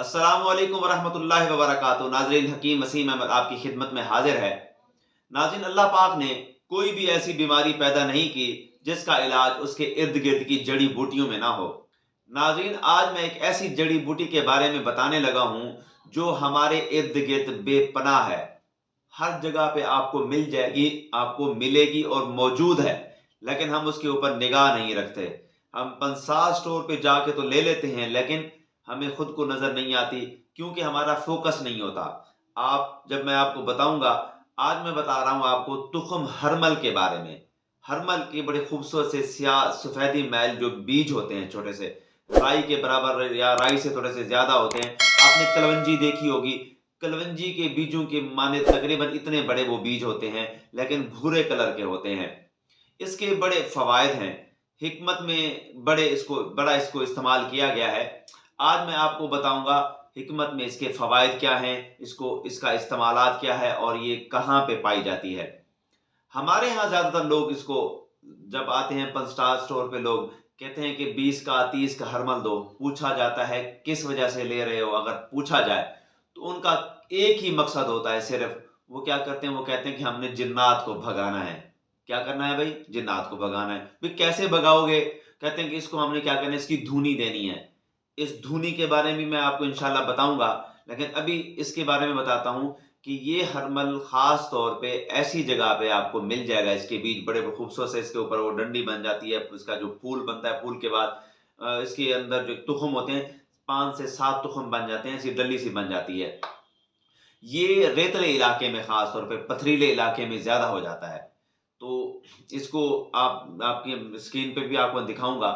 अस्सलाम वालेकुम वरहमतुल्लाहि वबरकातुहू। नाज़रीन, हकीम वसीम अहमद आपकी खिदमत में हाजिर है। नाज़रीन, अल्लाह पाक ने कोई भी ऐसी बीमारी पैदा नहीं की जिसका इलाज उसके इर्द गिर्द की जड़ी बूटियों में ना हो। नाज़रीन, आज मैं एक ऐसी जड़ी बूटी के बारे में बताने लगा हूँ जो हमारे इर्द गिर्द बेपनाह है। हर जगह पे आपको मिल जाएगी, आपको मिलेगी और मौजूद है, लेकिन हम उसके ऊपर निगाह नहीं रखते। हम पंसार स्टोर पे जाके तो ले लेते हैं, लेकिन हमें खुद को नजर नहीं आती, क्योंकि हमारा फोकस नहीं होता। आप जब मैं आपको बताऊंगा, आज मैं बता रहा हूं आपको तुखम हरमल के बारे में। हरमल के बड़े खूबसूरत से सियाह सफेदी मैल जो बीज होते हैं, छोटे से राई के बराबर या राई से थोड़े से ज्यादा होते हैं। आपने कलवंजी देखी होगी, कलवंजी के बीजों के माने तकरीबन इतने बड़े वो बीज होते हैं, लेकिन भूरे कलर के होते हैं। इसके बड़े फवायद हैं, हिकमत में बड़ा इसको इस्तेमाल किया गया है। आज मैं आपको बताऊंगा हिकमत में इसके फवायद क्या हैं, इसका इस्तेमालात क्या है और ये कहाँ पे पाई जाती है। हमारे यहाँ ज्यादातर लोग इसको जब आते हैं पंच स्टार स्टोर पे, लोग कहते हैं कि 20 का 30 का हरमल दो। पूछा जाता है किस वजह से ले रहे हो, अगर पूछा जाए तो उनका एक ही मकसद होता है सिर्फ। वो क्या करते हैं, वो कहते हैं कि हमने जिन्नात को भगाना है। क्या करना है भाई? जिन्नात को भगाना है। भाई कैसे भगाओगे? कहते हैं कि इसको हमने क्या करना है, इसकी धूनी देनी है। इस धुनी के बारे में मैं आपको इंशाल्लाह बताऊंगा, लेकिन अभी इसके बारे में बताता हूं कि ये हरमल खास तौर पे ऐसी जगह पे आपको मिल जाएगा। इसके बीज बड़े खूबसूरत से इसके ऊपर वो डंडी बन जाती है, इसका जो फूल बनता है, फूल के बाद इसके अंदर जो तुखम होते हैं, 5 से 7 तुखम बन जाते हैं, ऐसी डली सी बन जाती है। ये रेतले इलाके में, खास तौर पे पथरीले इलाके में ज्यादा हो जाता है। तो इसको आपकी स्क्रीन पे भी आपको दिखाऊंगा।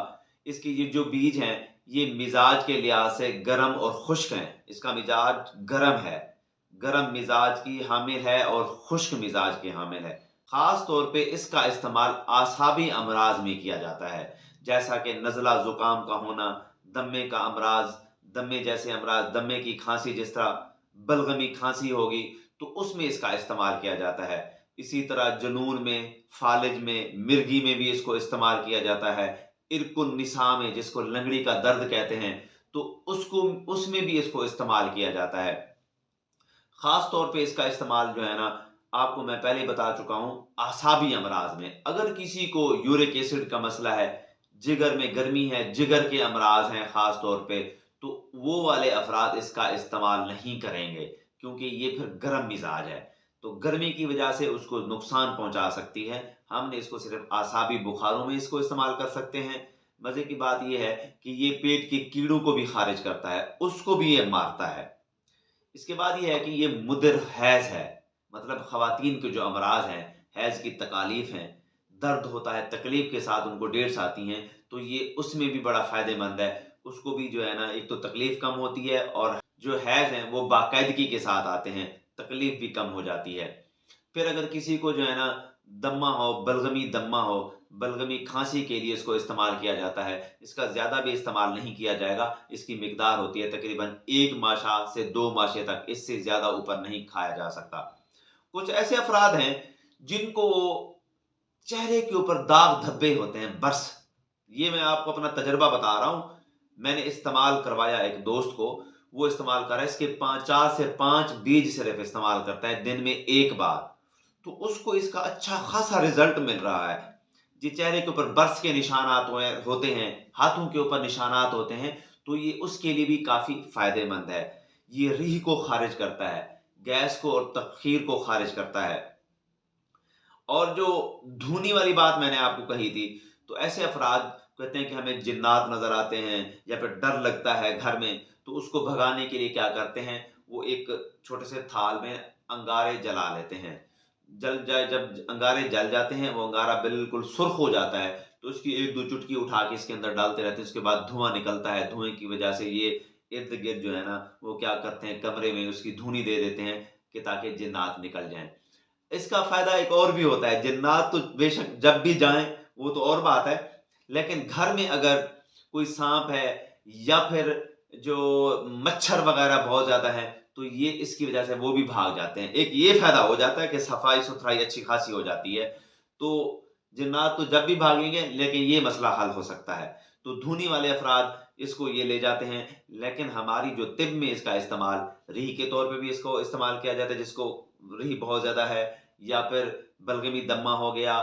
इसकी ये जो बीज हैं, ये मिजाज के लिहाज से गर्म और खुश्क हैं। इसका मिजाज गर्म है, गर्म मिजाज की हामिल है और खुश्क मिजाज की हामिल है। खास तौर पे इसका इस्तेमाल आसाबी अमराज में किया जाता है, जैसा कि नज़ला जुकाम का होना, दमे का अमराज, दमे जैसे अमराज, दमे की खांसी, जिस तरह बलगमी खांसी होगी तो उसमें इसका इस्तेमाल किया जाता है। इसी तरह जुनून में, फालिज में, मिर्गी में भी इसको इस्तेमाल किया जाता है। इरकुन निसा में, जिसको लंगड़ी का दर्द कहते हैं, तो उसमें भी इसको इस्तेमाल किया जाता है। खास तौर पे इसका इस्तेमाल जो है ना, आपको मैं पहले ही बता चुका हूं, आसाबी अमराज में। अगर किसी को यूरिक एसिड का मसला है, जिगर में गर्मी है, जिगर के अमराज हैं खास तौर पे, तो वो वाले अफराद इसका इस्तेमाल नहीं करेंगे, क्योंकि ये फिर गर्म मिजाज है, तो गर्मी की वजह से उसको नुकसान पहुंचा सकती है। हमने इसको सिर्फ आसाबी बुखारों में इसको इस्तेमाल कर सकते हैं। मजे की बात यह है कि ये पेट के कीड़ों को भी खारिज करता है, उसको भी ये मारता है। इसके बाद ये है कि ये मुदिर हैज है, मतलब खवातीन के जो अमराज हैं, हैज की तकालीफ हैं, दर्द होता है, तकलीफ के साथ उनको डेट्स आती हैं, तो ये उसमें भी बड़ा फायदेमंद है। उसको भी जो है ना, एक तो तकलीफ कम होती है, और जो हैज हैं वो बाकायदगी के साथ आते हैं, तकलीफ भी कम हो जाती है। फिर अगर किसी को जो है ना दम्मा हो, बलगमी दम्मा हो, बलगमी खांसी के लिए इसको इस्तेमाल किया जाता है। इसका ज्यादा भी इस्तेमाल नहीं किया जाएगा। इसकी मिकदार होती है तकरीबन 1 माशा से 2 माशे तक, इससे ज्यादा ऊपर नहीं खाया जा सकता। कुछ ऐसे अफराद हैं जिनको चेहरे के ऊपर दाग धब्बे होते हैं, बर्स। ये मैं आपको अपना तजर्बा बता रहा हूं। मैंने इस्तेमाल करवाया एक दोस्त को, वो इस्तेमाल कर रहा है, इसके 4 से 5 बीज सिर्फ इस्तेमाल करता है दिन में 1 बार, तो उसको इसका अच्छा खासा रिजल्ट मिल रहा है। जी, चेहरे के ऊपर बर्स के निशानात होते हैं, हाथों के ऊपर निशानात होते हैं, तो ये उसके लिए भी काफी फायदेमंद है। ये रीह को खारिज करता है, गैस को और तबखीर को खारिज करता है। और जो धूनी वाली बात मैंने आपको कही थी, तो ऐसे अफराद कहते हैं कि हमें जिन्नात नजर आते हैं या फिर डर लगता है घर में, तो उसको भगाने के लिए क्या करते हैं, वो एक छोटे से थाल में अंगारे जला लेते हैं। जल जाए, जब अंगारे जल जाते हैं, वो अंगारा बिल्कुल सुर्ख हो जाता है, तो उसकी 1-2 चुटकी उठा के इसके अंदर डालते रहते हैं। उसके बाद धुआं निकलता है, धुएं की वजह से ये इर्द गिर्द जो है ना, वो क्या करते हैं, कमरे में उसकी धुनी दे देते हैं कि ताकि जिन्नात निकल जाएं। इसका फायदा एक और भी होता है। जिन्नात तो बेशक जब भी जाएं वो तो और बात है, लेकिन घर में अगर कोई सांप है या फिर जो मच्छर वगैरह बहुत ज्यादा है, तो ये इसकी वजह से वो भी भाग जाते हैं। एक ये फायदा हो जाता है कि सफाई सुथराई अच्छी खासी हो जाती है। तो जिन्नात तो जब भी भागेंगे, लेकिन ये मसला हल हो सकता है। तो धूनी वाले अफराद اس کو یہ لے جاتے ہیں، لیکن ہماری جو طب میں اس کا استعمال ریح کے طور پہ بھی اس کو استعمال کیا جاتا ہے، جس کو ریح بہت زیادہ ہے، یا پھر بلغمی دمہ ہو گیا،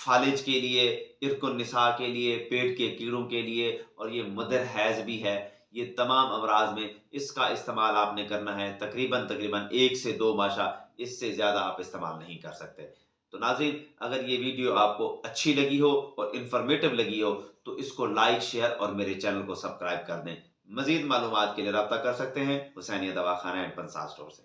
فالج کے لیے، ارق النساء کے لیے، پیٹ کے کیڑوں کے لیے، اور یہ مدر حیض بھی ہے۔ یہ تمام امراض میں اس کا استعمال آپ نے کرنا ہے، تقریباً 1 سے 2 ماشا، اس سے زیادہ آپ استعمال نہیں کر سکتے۔ تو ناظرین، اگر یہ ویڈیو آپ کو اچھی لگی ہو اور انفارمیٹو لگی ہو تو اس کو لائک، شیئر اور میرے چینل کو سبسکرائب کر دیں۔ مزید معلومات کے لیے رابطہ کر سکتے ہیں حسینیہ دواخانہ اینڈ پنسا اسٹور سے۔